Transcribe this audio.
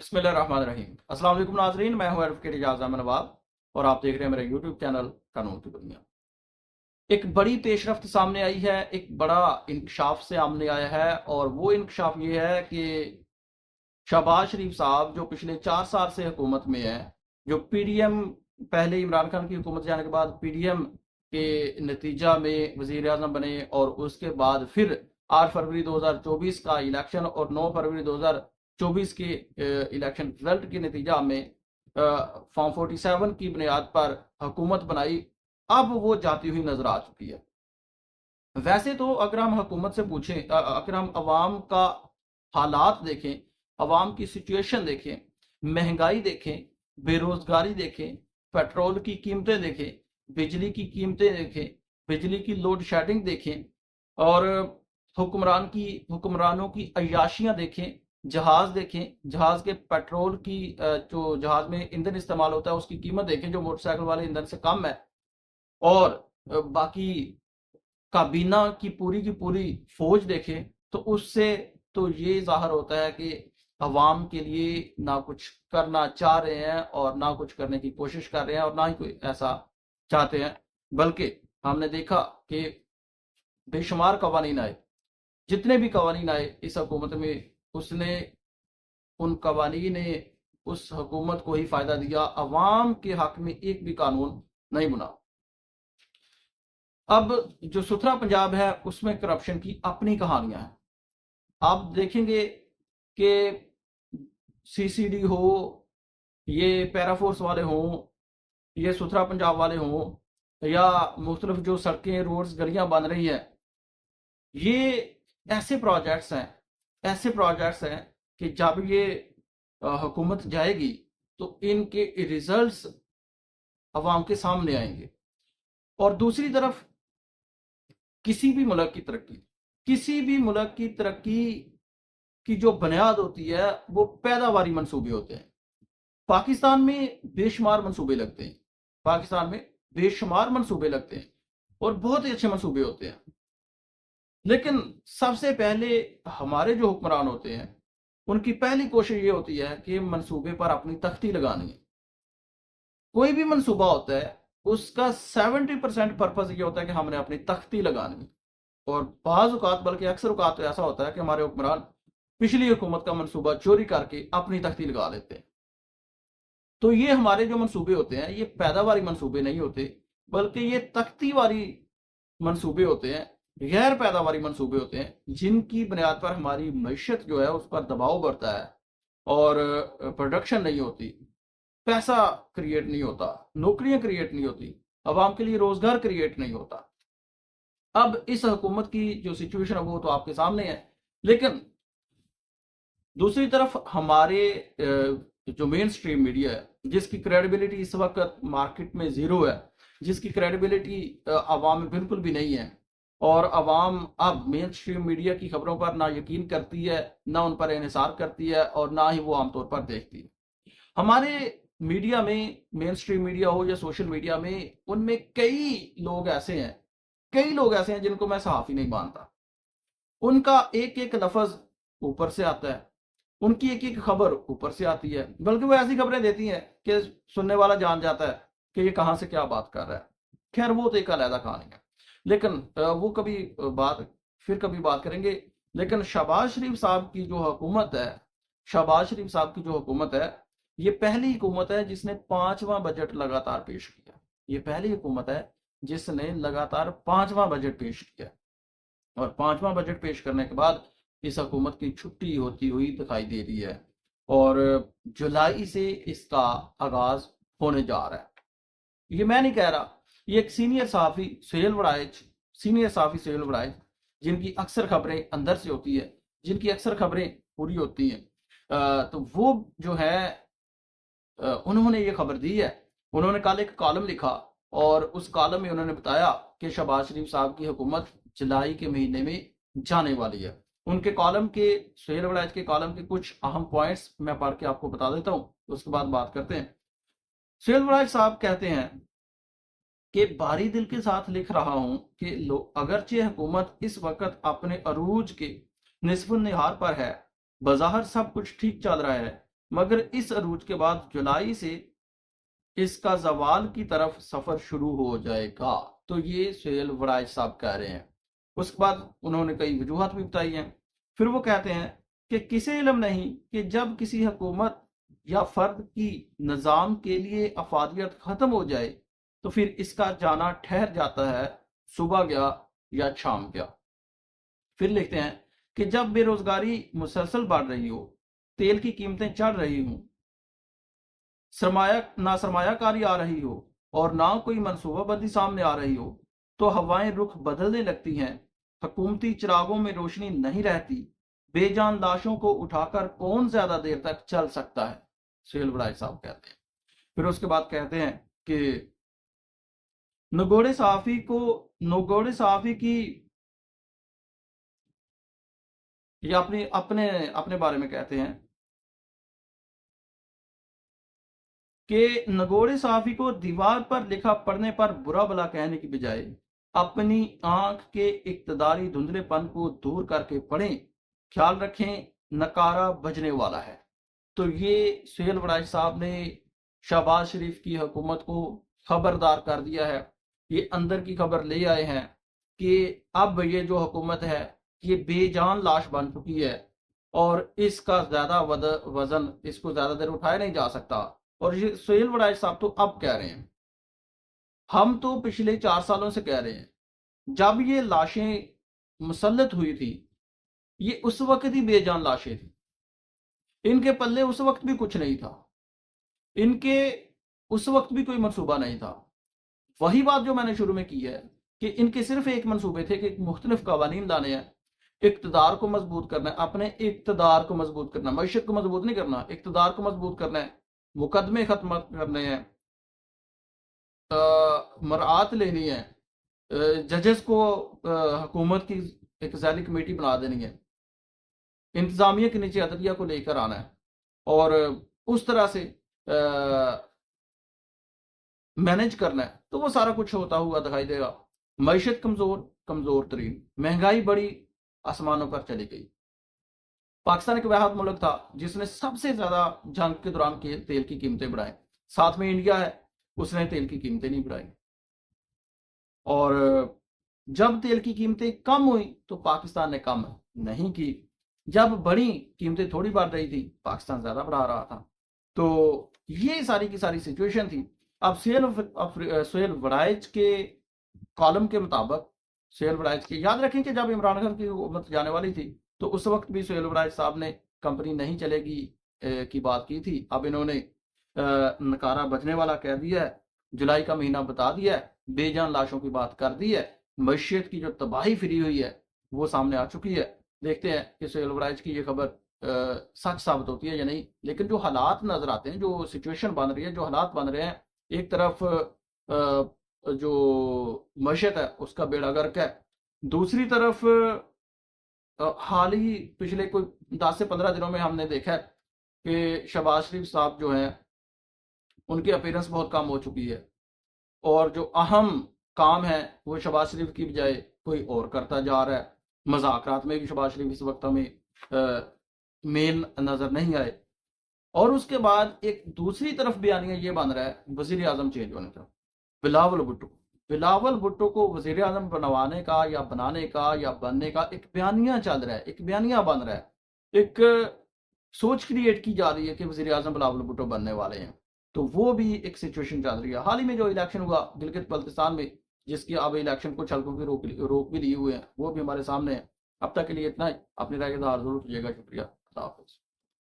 बिस्मिल्लाहिर्रहमानिर्रहीम। अस्सलाम वालेकुम नाज़रीन, मैं हूं एडवोकेट इजाज़ अहमद नवाब और आप देख रहे हैं मेरे यूट्यूब चैनल कानून की दुनिया। एक बड़ी पेशरफ्त सामने आई है, एक बड़ा इंकशाफ सामने आया है और वो इंकशाफ ये है कि शहबाज शरीफ साहब जो पिछले 4 साल से हुकूमत में है, जो पीडीएम पहले इमरान खान की हुकूमत जाने के बाद पीडीएम के नतीजा में वजीर आजम बने और उसके बाद फिर 8 फरवरी 2024 का इलेक्शन और 9 फरवरी 2024 के इलेक्शन रिजल्ट के नतीजा में फॉर्म 47 की बुनियाद पर हुकूमत बनाई। अब वो जाती हुई नजर आ चुकी है। वैसे तो अगर हम हुकूमत से पूछें, अगर हम अवाम का हालात देखें, अवाम की सिचुएशन देखें, महंगाई देखें, बेरोजगारी देखें, पेट्रोल की कीमतें देखें, बिजली की कीमतें देखें, बिजली की लोड शेडिंग देखें और हुक्मरानों की अय्याशियां देखें, जहाज देखें, जहाज के पेट्रोल की जो जहाज में ईंधन इस्तेमाल होता है उसकी कीमत देखें जो मोटरसाइकिल वाले ईंधन से कम है, और बाकी काबीना की पूरी फौज देखें, तो उससे तो ये जाहिर होता है कि अवाम के लिए ना कुछ करना चाह रहे हैं और ना कुछ करने की कोशिश कर रहे हैं और ना ही कोई ऐसा चाहते हैं। बल्कि हमने देखा कि बेशुमार कवानीन आए, जितने भी कवानीन आए इस हुकूमत में, उसने उन कवानीन ने उस हुकूमत को ही फायदा दिया, अवाम के हक में एक भी कानून नहीं बना। अब जो सुथरा पंजाब है उसमें करप्शन की अपनी कहानियां हैं। आप देखेंगे कि सीसीडी हो, ये पैराफोर्स वाले हों, ये सुथरा पंजाब वाले हों, या मुख्तलिफ जो सड़कें रोड्स गलियां बन रही है, ये ऐसे प्रोजेक्ट्स हैं, ऐसे प्रोजेक्ट्स हैं कि जब ये हुकूमत जाएगी तो इनके रिजल्ट्स अवाम के सामने आएंगे। और दूसरी तरफ किसी भी मुल्क की तरक्की, किसी भी मुल्क की तरक्की की जो बुनियाद होती है वो पैदावारी मंसूबे होते हैं। पाकिस्तान में बेशुमार मंसूबे लगते हैं, पाकिस्तान में बेशुमार मंसूबे लगते हैं और बहुत ही अच्छे मंसूबे होते हैं। लेकिन सबसे पहले हमारे जो हुक्मरान होते हैं उनकी पहली कोशिश ये होती है कि मंसूबे पर अपनी तख्ती लगानी है। कोई भी मंसूबा होता है उसका 70% पर्पज ये होता है कि हमने अपनी तख्ती लगानी। और बाज औकात, बल्कि अक्सर औकात तो ऐसा होता है कि हमारे हुक्मरान पिछली हुकूमत का मंसूबा चोरी करके अपनी तख्ती लगा लेते हैं। तो ये हमारे जो मंसूबे होते हैं ये पैदावारी मंसूबे नहीं होते, बल्कि ये तख्ती वाली मंसूबे होते हैं, गैर पैदावारी मंसूबे होते हैं, जिनकी बुनियाद पर हमारी मैशत जो है उस पर दबाव बढ़ता है और प्रोडक्शन नहीं होती, पैसा क्रिएट नहीं होता, नौकरियां क्रिएट नहीं होती, अवाम के लिए रोजगार क्रिएट नहीं होता। अब इस हुकूमत की जो सिचुएशन है वो तो आपके सामने है। लेकिन दूसरी तरफ हमारे जो मेन स्ट्रीम मीडिया है, जिसकी क्रेडिबिलिटी इस वक्त मार्केट में जीरो है, जिसकी क्रेडिबिलिटी अवाम में बिल्कुल भी नहीं है, और अवाम अब मेन स्ट्रीम मीडिया की खबरों पर ना यकीन करती है, ना उन पर इन्हिसार करती है और ना ही वो आमतौर पर देखती है। हमारे मीडिया में, मेन स्ट्रीम मीडिया हो या सोशल मीडिया में, उनमें कई लोग ऐसे हैं, कई लोग ऐसे हैं जिनको मैं सहाफ़ी नहीं मानता। उनका एक एक लफ्ज ऊपर से आता है, उनकी एक एक खबर ऊपर से आती है, बल्कि वो ऐसी खबरें देती हैं कि सुनने वाला जान जाता है कि ये कहाँ से क्या बात कर रहा है। खैर वो तो एक अलग कहानी है, लेकिन वो कभी बात फिर कभी बात करेंगे। लेकिन शहबाज शरीफ साहब की जो हुकूमत है, शहबाज शरीफ साहब की जो हुकूमत है, ये पहली हुकूमत है जिसने 5वां बजट लगातार पेश किया। ये पहली हुकूमत है जिसने लगातार 5वां बजट पेश किया, और 5वां बजट पेश करने के बाद इस हुकूमत की छुट्टी होती हुई दिखाई दे रही है और जुलाई से इसका आगाज होने जा रहा है। ये मैं नहीं कह रहा, ये एक सीनियर सहाफ़ी सुहेल वड़ाइज, जिनकी अक्सर खबरें अंदर से होती है, जिनकी अक्सर खबरें पूरी होती हैं, तो वो जो है उन्होंने ये खबर दी है। उन्होंने कल एक कॉलम लिखा और उस कॉलम में उन्होंने बताया कि शहबाज शरीफ साहब की हुकूमत जुलाई के महीने में जाने वाली है। उनके कॉलम के, सुहेल वड़ाइज के कॉलम के कुछ अहम पॉइंट्स मैं पढ़ के आपको बता देता हूँ, उसके बाद बात करते हैं। सुहेल वड़ाइज साहब कहते हैं कि भारी दिल के साथ लिख रहा हूं कि अगरचे हुकूमत इस वक्त अपने अरूज के निस्फ निहार पर है, बज़ाहिर सब कुछ ठीक चल रहा है, मगर इस अरूज के बाद जुलाई से इसका जवाल की तरफ सफर शुरू हो जाएगा। तो ये सुहेल वड़ाइच साहब कह रहे हैं। उसके बाद उन्होंने कई वजूहत भी बताई हैं। फिर वो कहते हैं कि किसे इल्म नहीं कि जब किसी हुकूमत या फर्द की निज़ाम के लिए अफादियत खत्म हो जाए तो फिर इसका जाना ठहर जाता है, सुबह गया या शाम गया। फिर लिखते हैं कि जब बेरोजगारी मुसलसल बढ़ रही हो, तेल की कीमतें चढ़ रही हों, ना सरमायाकारी आ रही हो और ना कोई मनसूबाबंदी सामने आ रही हो, तो हवाएं रुख बदलने लगती हैं, हुकूमती चिरागों में रोशनी नहीं रहती, बेजान लाशों को उठाकर कौन ज्यादा देर तक चल सकता है, सुहेल वड़ाइच साहब कहते हैं। फिर उसके बाद कहते हैं कि नगोड़े सहाफी की ये अपने अपने अपने बारे में कहते हैं कि नगोड़े सहाफी को दीवार पर लिखा पढ़ने पर बुरा भला कहने की बजाय अपनी आंख के इक्तदारी धुंधलेपन को दूर करके पढ़ें, ख्याल रखें नकारा बजने वाला है। तो ये सुहेल वड़ाइच साहब ने शहबाज शरीफ की हुकूमत को खबरदार कर दिया है। ये अंदर की खबर ले आए हैं कि अब ये जो हुकूमत है ये बेजान लाश बन चुकी है और इसका ज्यादा वजन इसको ज्यादा देर उठाया नहीं जा सकता। और ये सुहेल वड़ाइच साहब तो अब कह रहे हैं, हम तो पिछले 4 सालों से कह रहे हैं, जब ये लाशें मुसल्लत हुई थी ये उस वक्त ही बेजान लाशें थी, इनके पल्ले उस वक्त भी कुछ नहीं था, इनके उस वक्त भी कोई मंसूबा नहीं था। वही बात जो मैंने शुरू में की है कि इनके सिर्फ एक मंसूबे थे कि मुख्तलिफ कवानीन लाने हैं, इक्तदार को मजबूत करना है, अपने इक्तदार को मजबूत करना, मैशत को मजबूत नहीं करना, इक्तदार को मजबूत करना है, मुकदमे खत्म करने हैं, मरात लेनी है, जजेस को हुकूमत की एक जैली कमेटी बना देनी है, इंतजामिया के नीचे अदलिया को लेकर आना है और उस तरह से मैनेज करना है। तो वो सारा कुछ होता हुआ दिखाई देगा। मैशत कमजोर तरीन, महंगाई बड़ी आसमानों पर चली गई। पाकिस्तान एक वह मुल्क था जिसने सबसे ज्यादा जंग के दौरान तेल की कीमतें बढ़ाई, साथ में इंडिया है, उसने तेल की कीमतें नहीं बढ़ाई। और जब तेल की कीमतें कम हुई तो पाकिस्तान ने कम नहीं की, जब बड़ी कीमतें थोड़ी बढ़ रही थी पाकिस्तान ज्यादा बढ़ा रहा था। तो ये सारी की सारी सिचुएशन थी। अब सुहेल वड़ाइच के कॉलम के मुताबिक, सुहेल वड़ाइच के, याद रखें कि जब इमरान खान की हुकूमत जाने वाली थी तो उस वक्त भी सुहेल वड़ाइच साहब ने कंपनी नहीं चलेगी की बात की थी। अब इन्होंने नकारा बचने वाला कह दिया है, जुलाई का महीना बता दिया है, बेजान लाशों की बात कर दी है, मईशत की जो तबाही फिरी हुई है वो सामने आ चुकी है। देखते हैं कि सुहेल वड़ाइच की ये खबर सच साबित होती है या नहीं। लेकिन जो हालात नजर आते हैं, जो सिचुएशन बन रही है, जो हालात बन रहे हैं, एक तरफ जो मईशत है उसका बेड़ा गर्क है, दूसरी तरफ हाल ही पिछले कोई 10 से 15 दिनों में हमने देखा है कि शहबाज शरीफ साहब जो हैं उनकी अपीयरेंस बहुत कम हो चुकी है और जो अहम काम है वो शहबाज शरीफ की बजाय कोई और करता जा रहा है। मजाकरात में भी शहबाज शरीफ इस वक्त हमें मेन नजर नहीं आए। और उसके बाद एक दूसरी तरफ बयानिया ये बन रहा है वजीर आजम चेंज होने का, बिलावल भुट्टो को वजीर आजम बनवाने का या बनाने का या बनने का एक बयानिया चल रहा है, एक बयानिया बन रहा है, एक सोच क्रिएट की जा रही है कि वजीर आजम बिलावल भुट्टो बनने वाले हैं। तो वो भी एक सिचुएशन चल रही है। हाल ही में जो इलेक्शन हुआ गिलगित बल्तिस्तान में, जिसकी अब इलेक्शन को हल्कों की रोक भी लिए हुए हैं, वो भी हमारे सामने है। अब तक के लिए इतना ही। अपनी राय का जरूर कीजिएगा। शुक्रिया। खुदा हाफिज।